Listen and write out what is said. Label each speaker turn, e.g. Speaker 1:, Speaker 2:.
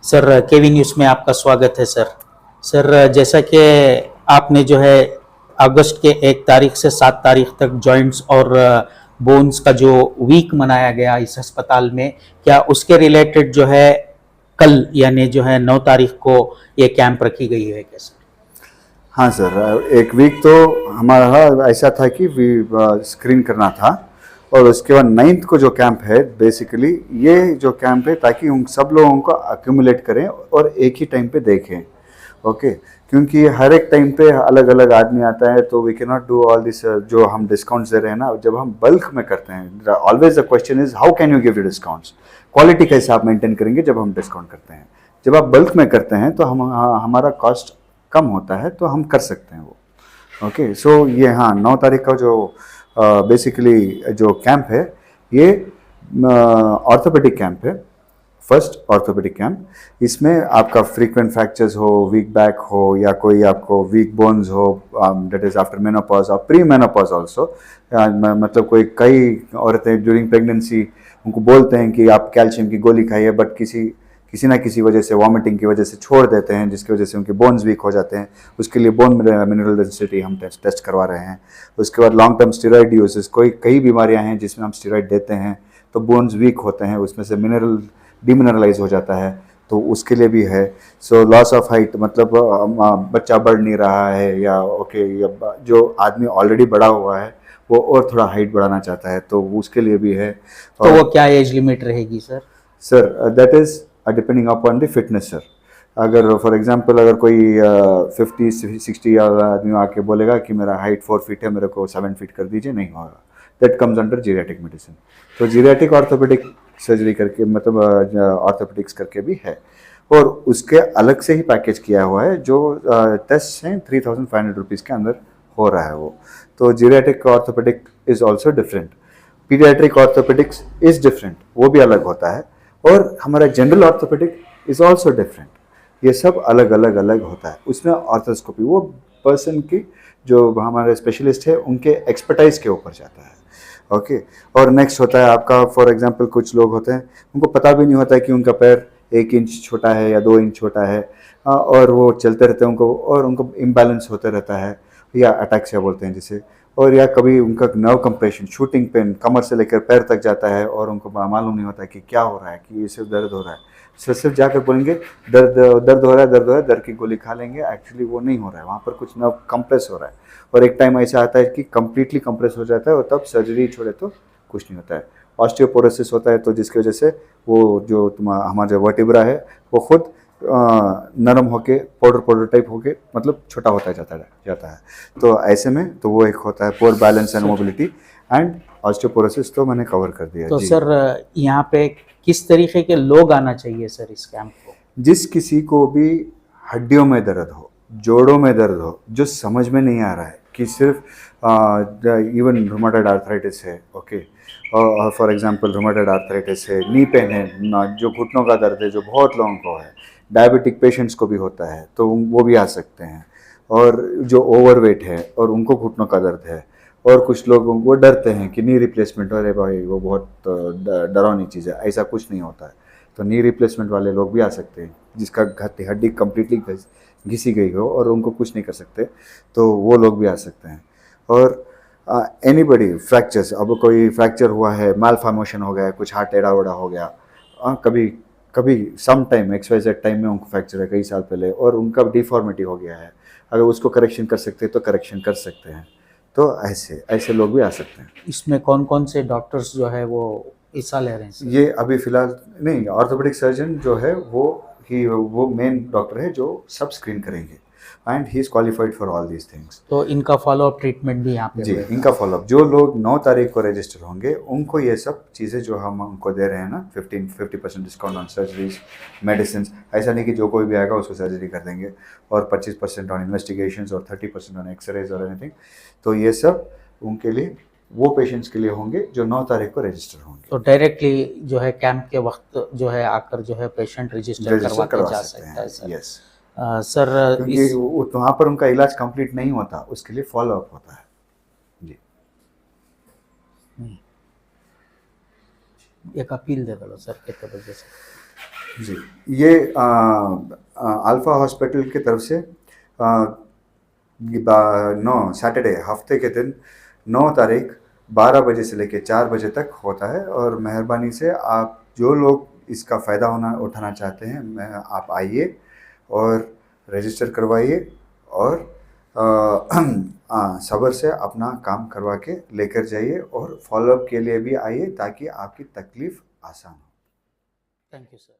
Speaker 1: Sir केवी news में आपका स्वागत है सर। सर जैसा कि आपने जो है अगस्त के 1 तारीख से 7 तारीख तक जॉइंट्स और बोन्स का जो वीक मनाया गया इस अस्पताल में, क्या उसके रिलेटेड जो है कल यानी जो है 9 तारीख को ये कैंप रखी गई है क्या सर?
Speaker 2: हाँ सर, एक वीक तो हमारा ऐसा था कि स्क्रीन करना था और उसके बाद 9th को जो कैंप है, बेसिकली ये जो कैंप है ताकि उन सब लोगों को अक्यूमुलेट करें और एक ही टाइम पे देखें। ओके, क्योंकि हर एक टाइम पे अलग अलग आदमी आता है तो we can not do all this. जो हम डिस्काउंट्स दे रहे हैं ना, जब हम बल्क में करते हैं, always the question is how can you give you discounts. Quality कैसे आप मेंटेन करेंगे जब हम डिस्काउंट करते हैं? जब आप बल्क में करते हैं तो हमारा कॉस्ट कम होता है तो हम कर सकते हैं वो। ओके, सो ये हाँ 9 तारीख का जो बेसिकली जो कैंप है, ये ऑर्थोपेडिक कैंप है, फर्स्ट ऑर्थोपेडिक कैंप। इसमें आपका फ्रीक्वेंट फ्रैक्चर्स हो, वीक बैक हो, या कोई आपको वीक बोन्स हो, दैट इज आफ्टर मेनोपॉज और प्री मेनोपॉज ऑल्सो। मतलब कोई कई औरतें ड्यूरिंग प्रेगनेंसी उनको बोलते हैं कि आप कैल्शियम की गोली खाइए, बट किसी ना किसी वजह से, वॉमिटिंग की वजह से छोड़ देते हैं, जिसकी वजह से उनके बोन्स वीक हो जाते हैं। उसके लिए बोन मिनरल डेंसिटी हम टेस्ट करवा रहे हैं। उसके बाद लॉन्ग टर्म स्टेरॉइड यूजेस, कई बीमारियां हैं जिसमें हम स्टेरॉइड देते हैं तो बोन्स वीक होते हैं, उसमें से मिनरल डिमिनरलाइज हो जाता है, तो उसके लिए भी है। सो लॉस ऑफ हाइट, मतलब बच्चा बढ़ नहीं रहा है, या जो आदमी ऑलरेडी बड़ा हुआ है वो और थोड़ा हाइट बढ़ाना चाहता है, तो उसके लिए भी है।
Speaker 1: तो वो क्या एज लिमिट रहेगी sir?
Speaker 2: Sir that is depending upon the fitness sir. अगर फॉर एग्जांपल अगर कोई 50-60 आदमी आके बोलेगा कि मेरा हाइट 4 फीट है, मेरे को 7 फीट कर दीजिए, नहीं होगा। That comes under geriatric medicine. तो जीरियाटिक ऑर्थोपेडिक सर्जरी करके, मतलब ऑर्थोपेडिक्स करके भी है, और उसके अलग से ही पैकेज किया हुआ है जो टेस्ट हैं 3500 रुपीज़ के अंदर हो रहा है वो। तो geriatric orthopaedic is also different, paediatric orthopaedics is different, वो भी अलग होता है, और हमारा general orthopaedic is also different. ये सब अलग अलग होता है। उसमें ऑर्थोस्कोपी वो पर्सन की, जो हमारे स्पेशलिस्ट है, उनके एक्सपर्टाइज के ऊपर जाता है। ओके, और नेक्स्ट होता है आपका, फॉर एग्जांपल कुछ लोग होते हैं उनको पता भी नहीं होता है कि उनका पैर 1 इंच छोटा है या 2 इंच छोटा है, और वो चलते रहते हैं, उनको इम्बैलेंस होते रहता है, या अटैक्सिया बोलते हैं जिसे। और या कभी उनका नर्व कंप्रेशन, शूटिंग पेन कमर से लेकर पैर तक जाता है और उनको मालूम नहीं होता है कि क्या हो रहा है, कि ये सिर्फ दर्द हो रहा है। सिर्फ जाकर बोलेंगे दर्द हो रहा है, दर्द की गोली खा लेंगे, एक्चुअली वो नहीं हो रहा है, वहाँ पर कुछ नर्व कंप्रेस हो रहा है। और एक टाइम ऐसा आता है कि कंप्लीटली कंप्रेस हो जाता है और तब सर्जरी छोड़े तो कुछ नहीं होता है। ऑस्टियोपोरोसिस होता है, तो जिसकी वजह से वो जो हमारा जो वर्टिब्रा है वो खुद नरम होके पाउडर टाइप होके, मतलब छोटा होता जाता है। तो ऐसे में तो वो एक होता है poor balance and mobility, and osteoporosis तो मैंने कवर कर दिया।
Speaker 1: तो
Speaker 2: जी
Speaker 1: सर यहाँ पे किस तरीके के लोग आना चाहिए सर इस कैंप को?
Speaker 2: जिस किसी को भी हड्डियों में दर्द हो, जोड़ों में दर्द हो, जो समझ में नहीं आ रहा है कि सिर्फ इवन रूमेटॉइड आर्थराइटिस है, ओके, और फॉर एग्जांपल रूमेटॉइड आर्थराइटिस है, नी पेन है, जो घुटनों का दर्द है जो बहुत लोगों को है, डायबिटिक पेशेंट्स को भी होता है तो वो भी आ सकते हैं, और जो ओवरवेट है और उनको घुटनों का दर्द है, और कुछ लोग वो डरते हैं कि नी रिप्लेसमेंट, अरे भाई वो बहुत डरावनी चीज़ है, ऐसा कुछ नहीं होता है। तो नी रिप्लेसमेंट वाले लोग भी आ सकते हैं, जिसका हड्डी कम्प्लीटली घिसी गई हो और उनको कुछ नहीं कर सकते, तो वो लोग भी आ सकते हैं। और एनीबडी फ्रैक्चर्स, अब कोई फ्रैक्चर हुआ है, माल फॉर्मेशन हो गया, कुछ हाथ टेढ़ा वेढ़ा हो गया, कभी कभी सम टाइम XYZ टाइम में उनको फ्रैक्चर है कई साल पहले, और उनका डिफॉर्मिटी हो गया है, अगर उसको करेक्शन कर सकते हैं तो करेक्शन कर सकते हैं। तो ऐसे लोग भी आ सकते हैं।
Speaker 1: इसमें कौन कौन से डॉक्टर्स जो है वो हिस्सा ले रहे हैं सर?
Speaker 2: ये अभी फिलहाल नहीं, ऑर्थोपेडिक सर्जन जो है वो मेन डॉक्टर है जो सब स्क्रीन करेंगे, and he is qualified for all these things.
Speaker 1: तो इनका फॉलोअप ट्रीटमेंट भी यहाँ पे
Speaker 2: जी,
Speaker 1: होगा?
Speaker 2: इनका फॉलोअप, जो लोग 9 तारीख को रजिस्टर होंगे उनको ये सब चीज़ें जो हम उनको दे रहे हैं ना, 50% डिस्काउंट ऑन सर्जरीज, मेडिसिन, ऐसा नहीं कि जो कोई भी आएगा उसको सर्जरी कर देंगे, और 25% ऑन इन्वेस्टिगेशंस और 30% ऑन एक्सरेज और एनीथिंग। तो ये सब उनके लिए, वो पेशेंट्स के लिए होंगे जो 9 तारीख को रजिस्टर होंगे।
Speaker 1: तो डायरेक्टली जो है कैंप के वक्त जो है आकर जो है पेशेंट रजिस्टर करवा के जा सकता है सर?
Speaker 2: यस,
Speaker 1: सर
Speaker 2: क्योंकि वहाँ पर उनका इलाज कंप्लीट नहीं होता, उसके लिए फॉलोअप होता है। जी,
Speaker 1: एक अपील दे दो सर, कितने बजे से?
Speaker 2: जी, ये अल्फ़ा हॉस्पिटल की तरफ से 9 सैटरडे हफ्ते के दिन 9 तारीख 12 बजे से लेकर 4 बजे तक होता है। और मेहरबानी से आप जो लोग इसका फ़ायदा उठाना चाहते हैं, मैं आप आइए और रजिस्टर करवाइए और सब्र से अपना काम करवा के लेकर जाइए और फॉलोअप के लिए भी आइए ताकि आपकी तकलीफ़ आसान हो।
Speaker 1: Thank you sir.